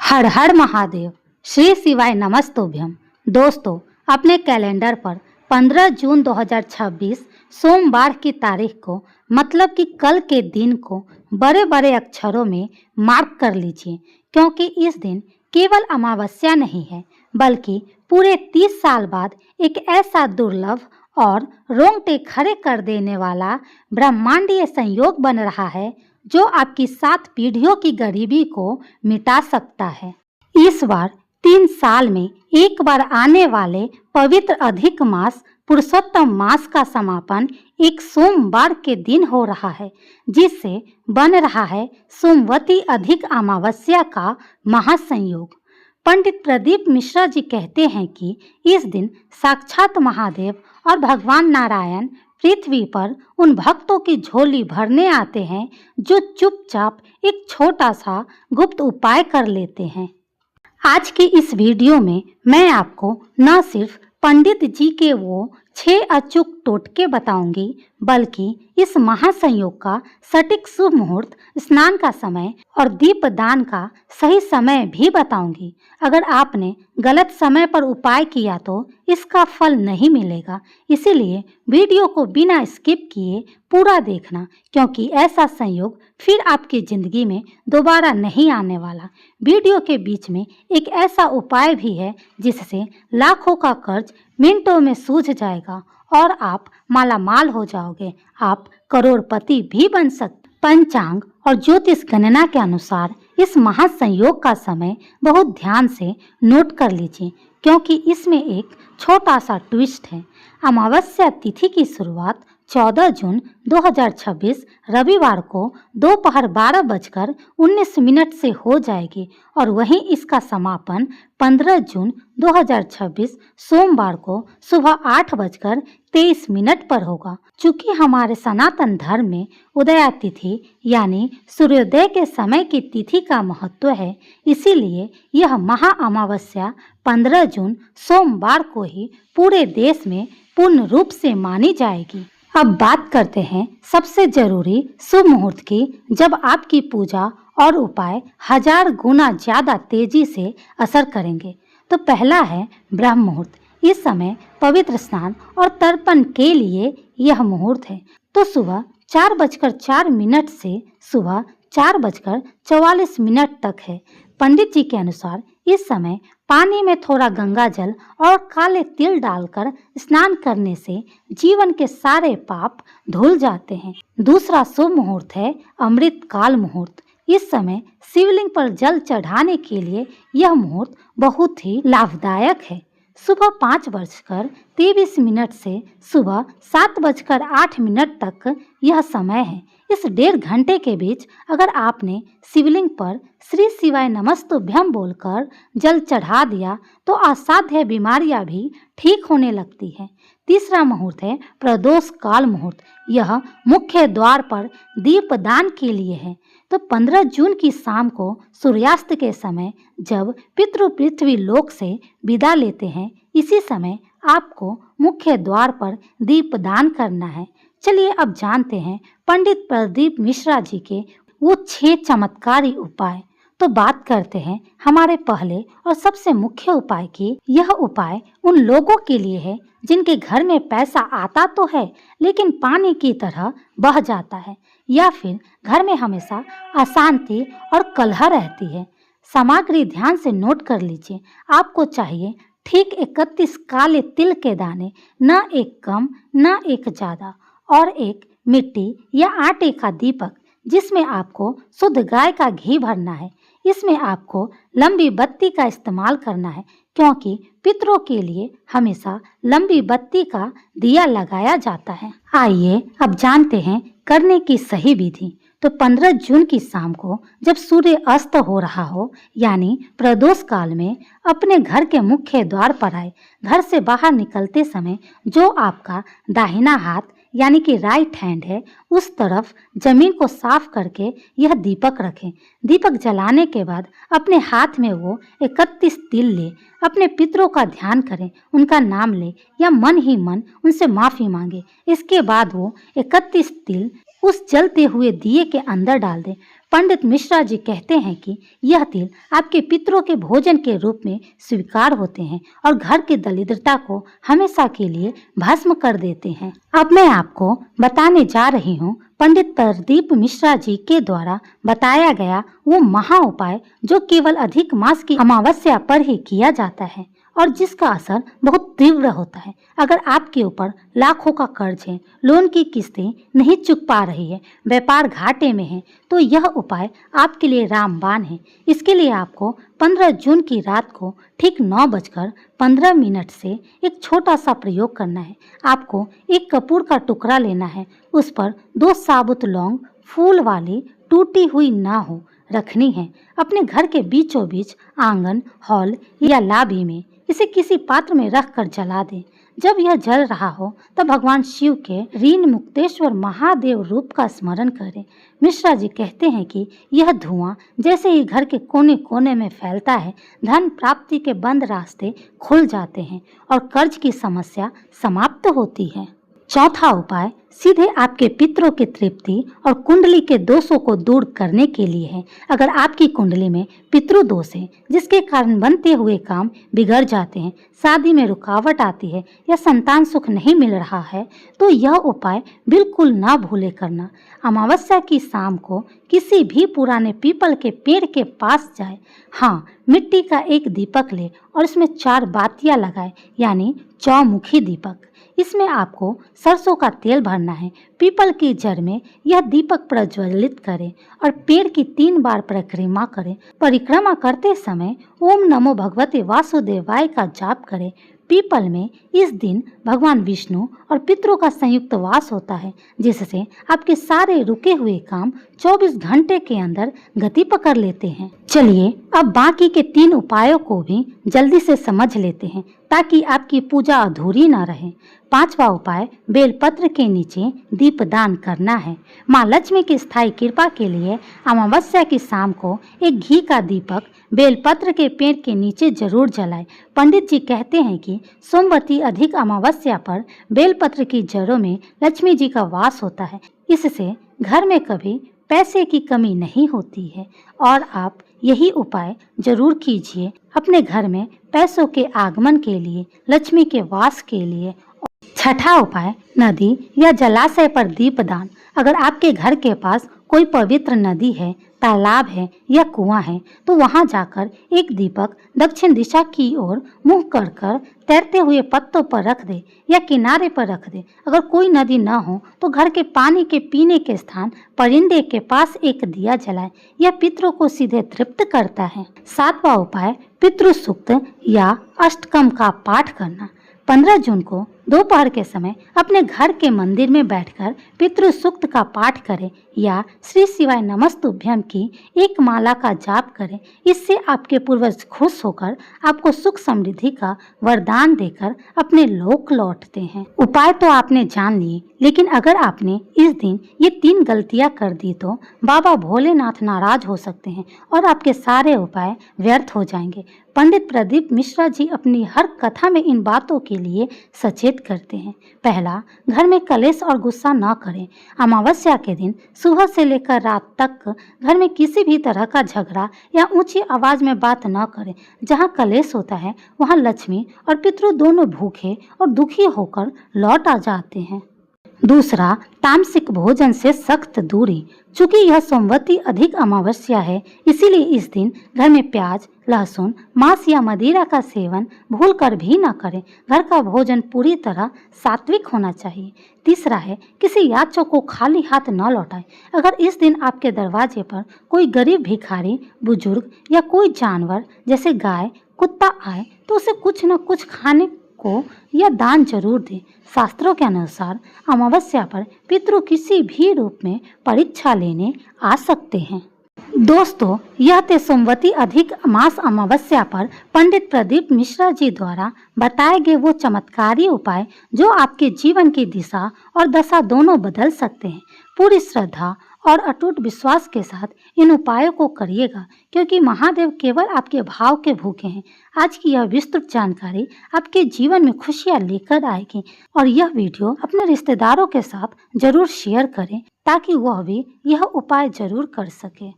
हर हर महादेव, श्री शिवाय नमस्तुभ्यम। दोस्तों, अपने कैलेंडर पर 15 जून 2026 सोमवार की तारीख को, मतलब कि कल के दिन को बड़े बड़े अक्षरों में मार्क कर लीजिए, क्योंकि इस दिन केवल अमावस्या नहीं है, बल्कि पूरे 30 साल बाद एक ऐसा दुर्लभ और रोंगटे खड़े कर देने वाला ब्रह्मांडीय संयोग बन रहा है जो आपकी 7 पीढ़ियों की गरीबी को मिटा सकता है। इस बार 3 साल में एक बार आने वाले पवित्र अधिक मास पुरुषोत्तम मास का समापन एक सोमवार के दिन हो रहा है, जिससे बन रहा है सोमवती अधिक अमावस्या का महासंयोग। पंडित प्रदीप मिश्रा जी कहते हैं कि इस दिन साक्षात महादेव और भगवान नारायण पृथ्वी पर उन भक्तों की झोली भरने आते हैं जो चुपचाप एक छोटा सा गुप्त उपाय कर लेते हैं। आज की इस वीडियो में मैं आपको न सिर्फ पंडित जी के वो 6 अचूक टोटके बताऊंगी, बल्कि इस महासंयोग का सटीक शुभ मुहूर्त, स्नान का समय और दीपदान का सही समय भी बताऊंगी। अगर आपने गलत समय पर उपाय किया तो इसका फल नहीं मिलेगा, इसीलिए वीडियो को बिना स्किप किए पूरा देखना, क्योंकि ऐसा संयोग फिर आपकी जिंदगी में दोबारा नहीं आने वाला। वीडियो के बीच में एक ऐसा उपाय भी है जिससे लाखों का कर्ज मिनटों में सूझ जाएगा और आप मालामाल हो जाओगे। आप करोड़पति भी बन सकते। पंचांग और ज्योतिष गणना के अनुसार इस महासंयोग का समय बहुत ध्यान से नोट कर लीजिए, क्योंकि इसमें एक छोटा सा ट्विस्ट है। अमावस्या तिथि की शुरुआत 14 जून 2026 रविवार को दोपहर 12:19 से हो जाएगी और वहीं इसका समापन 15 जून 2026 सोमवार को सुबह 8:23 पर होगा। चूंकि हमारे सनातन धर्म में उदया तिथि यानी सूर्योदय के समय की तिथि का महत्व है, इसीलिए यह महा अमावस्या 15 जून सोमवार को ही पूरे देश में पूर्ण रूप से मानी जाएगी। अब बात करते हैं सबसे जरूरी शुभ मुहूर्त की, जब आपकी पूजा और उपाय 1000 गुना ज्यादा तेजी से असर करेंगे। तो पहला है ब्रह्म मुहूर्त। इस समय पवित्र स्नान और तर्पण के लिए यह मुहूर्त है। तो सुबह 4:04 से सुबह 4:44 तक है। पंडित जी के अनुसार इस समय पानी में थोड़ा गंगा जल और काले तिल डालकर स्नान करने से जीवन के सारे पाप धुल जाते हैं। दूसरा शुभ मुहूर्त है अमृत काल मुहूर्त। इस समय शिवलिंग पर जल चढ़ाने के लिए यह मुहूर्त बहुत ही लाभदायक है। सुबह 5:23 से सुबह 7:08 तक यह समय है। इस 1.5 घंटे के बीच अगर आपने शिवलिंग पर श्री शिवाय नमस्तुभ्यम बोलकर जल चढ़ा दिया तो असाध्य बीमारियां भी ठीक होने लगती है। तीसरा मुहूर्त है प्रदोष काल मुहूर्त। यह मुख्य द्वार पर दीपदान के लिए है। तो 15 जून की शाम को सूर्यास्त के समय जब पितृ पृथ्वी लोक से विदा लेते हैं, इसी समय आपको मुख्य द्वार पर दीपदान करना है। चलिए अब जानते हैं पंडित प्रदीप मिश्रा जी के वो 6 चमत्कारी उपाय। तो बात करते हैं हमारे पहले और सबसे मुख्य उपाय की। यह उपाय उन लोगों के लिए है जिनके घर में पैसा आता तो है, लेकिन पानी की तरह बह जाता है, या फिर घर में हमेशा अशांति और कलह रहती है। सामग्री ध्यान से नोट कर लीजिए। आपको चाहिए ठीक 31 काले तिल के दाने, न एक कम न एक ज्यादा, और एक मिट्टी या आटे का दीपक जिसमें आपको शुद्ध गाय का घी भरना है। इसमें आपको लंबी बत्ती का इस्तेमाल करना है, क्योंकि पितरों के लिए हमेशा लंबी बत्ती का दिया लगाया जाता है। आइए अब जानते हैं करने की सही विधि। तो 15 जून की शाम को जब सूर्य अस्त हो रहा हो, यानी प्रदोष काल में, अपने घर के मुख्य द्वार पर आए। घर से बाहर निकलते समय जो आपका दाहिना हाथ यानी कि राइट हैंड है, उस तरफ जमीन को साफ करके यह दीपक रखें। दीपक जलाने के बाद अपने हाथ में वो 31 तिल ले। अपने पितरों का ध्यान करें, उनका नाम ले या मन ही मन उनसे माफ़ी मांगे। इसके बाद वो 31 तिल उस जलते हुए दिए के अंदर डाल दें। पंडित मिश्रा जी कहते हैं कि यह तिल आपके पितरों के भोजन के रूप में स्वीकार होते हैं और घर की दरिद्रता को हमेशा के लिए भस्म कर देते हैं। अब मैं आपको बताने जा रही हूँ पंडित प्रदीप मिश्रा जी के द्वारा बताया गया वो महा उपाय जो केवल अधिक मास की अमावस्या पर ही किया जाता है और जिसका असर बहुत तीव्र होता है। अगर आपके ऊपर लाखों का कर्ज है, लोन की किस्तें नहीं चुक पा रही है, व्यापार घाटे में है, तो यह उपाय आपके लिए रामबाण है। इसके लिए आपको 15 जून की रात को ठीक 9:15 से एक छोटा सा प्रयोग करना है। आपको एक कपूर का टुकड़ा लेना है, उस पर 2 साबुत लौंग फूल वाली टूटी हुई ना हो रखनी है। अपने घर के बीचों बीच आंगन, हॉल या लाबी में इसे किसी पात्र में रख कर जला दें। जब यह जल रहा हो तब भगवान शिव के रीन मुक्तेश्वर महादेव रूप का स्मरण करें। मिश्रा जी कहते हैं कि यह धुआं जैसे ही घर के कोने कोने में फैलता है, धन प्राप्ति के बंद रास्ते खुल जाते हैं और कर्ज की समस्या समाप्त होती है। चौथा उपाय सीधे आपके पितरों की तृप्ति और कुंडली के दोषों को दूर करने के लिए है। अगर आपकी कुंडली में पितृ दोष है जिसके कारण बनते हुए काम बिगड़ जाते हैं, शादी में रुकावट आती है या संतान सुख नहीं मिल रहा है, तो यह उपाय बिल्कुल ना भूले करना। अमावस्या की शाम को किसी भी पुराने पीपल के पेड़ के पास जाए, हाँ, मिट्टी का एक दीपक ले और इसमें 4 बातियां लगाए, यानी चौमुखी दीपक। इसमें आपको सरसों का तेल भरना है। पीपल की जड़ में यह दीपक प्रज्वलित करें और पेड़ की 3 बार परिक्रमा करें। परिक्रमा करते समय ओम नमो भगवते वासुदेवाय का जाप करें। पीपल में इस दिन भगवान विष्णु और पितरों का संयुक्त वास होता है, जिससे आपके सारे रुके हुए काम 24 घंटे के अंदर गति पकड़ लेते हैं। चलिए अब बाकी के 3 उपायों को भी जल्दी से समझ लेते हैं ताकि आपकी पूजा अधूरी ना रहे। 5वां उपाय बेलपत्र के नीचे दीपदान करना है। माँ लक्ष्मी की स्थायी कृपा के लिए अमावस्या की शाम को एक घी का दीपक बेलपत्र के पेड़ के नीचे जरूर जलाएं। पंडित जी कहते हैं कि सोमवती अधिक अमावस्या पर बेलपत्र की जड़ों में लक्ष्मी जी का वास होता है। इससे घर में कभी पैसे की कमी नहीं होती है और आप यही उपाय जरूर कीजिए अपने घर में पैसों के आगमन के लिए, लक्ष्मी के वास के लिए। 6ठा उपाय नदी या जलाशय पर दीपदान। अगर आपके घर के पास कोई पवित्र नदी है, तालाब है या कुआं है, तो वहां जाकर एक दीपक दक्षिण दिशा की ओर मुंह कर तैरते हुए पत्तों पर रख दे या किनारे पर रख दे। अगर कोई नदी न हो तो घर के पानी के पीने के स्थान परिंदे के पास एक दिया जलाए। यह पितरों को सीधे तृप्त करता है। 7वां उपाय पितृ सूक्त या अष्टकम का पाठ करना। 15 जून को दोपहर के समय अपने घर के मंदिर में बैठकर पितृ सूक्त का पाठ करें या श्री शिवाय नमस्तुभ्यम की एक माला का जाप करें। इससे आपके पूर्वज खुश होकर आपको सुख समृद्धि का वरदान देकर अपने लोक लौटते हैं। उपाय तो आपने जान लिए, लेकिन अगर आपने इस दिन ये 3 गलतियां कर दी तो बाबा भोलेनाथ नाराज हो सकते हैं और आपके सारे उपाय व्यर्थ हो जाएंगे। पंडित प्रदीप मिश्रा जी अपनी हर कथा में इन बातों के लिए सचेत करते हैं। पहला, घर में कलेश और गुस्सा न करें। अमावस्या के दिन सुबह से लेकर रात तक घर में किसी भी तरह का झगड़ा या ऊंची आवाज में बात न करें। जहां कलेश होता है वहां लक्ष्मी और पितृ दोनों भूखे और दुखी होकर लौट आ जाते हैं। दूसरा, तामसिक भोजन से सख्त दूरी। चूंकि यह सोमवती अधिक अमावस्या है, इसीलिए इस दिन घर में प्याज, लहसुन, मांस या मदिरा का सेवन भूलकर भी न करें। घर का भोजन पूरी तरह सात्विक होना चाहिए। तीसरा है, किसी याचक को खाली हाथ न लौटाएं। अगर इस दिन आपके दरवाजे पर कोई गरीब भिखारी, बुजुर्ग या कोई जानवर जैसे गाय, कुत्ता आए तो उसे कुछ न कुछ खाने को या दान जरूर दें। शास्त्रों के अनुसार अमावस्या पर पितृ किसी भी रूप में परीक्षा लेने आ सकते हैं। दोस्तों, यह थे सोमवती अधिक मास अमावस्या पर पंडित प्रदीप मिश्रा जी द्वारा बताए गए वो चमत्कारी उपाय जो आपके जीवन की दिशा और दशा दोनों बदल सकते हैं। पूरी श्रद्धा और अटूट विश्वास के साथ इन उपायों को करिएगा, क्योंकि महादेव केवल आपके भाव के भूखे हैं। आज की यह विस्तृत जानकारी आपके जीवन में खुशियां लेकर आएगी और यह वीडियो अपने रिश्तेदारों के साथ जरूर शेयर करें ताकि वह भी यह उपाय जरूर कर सके।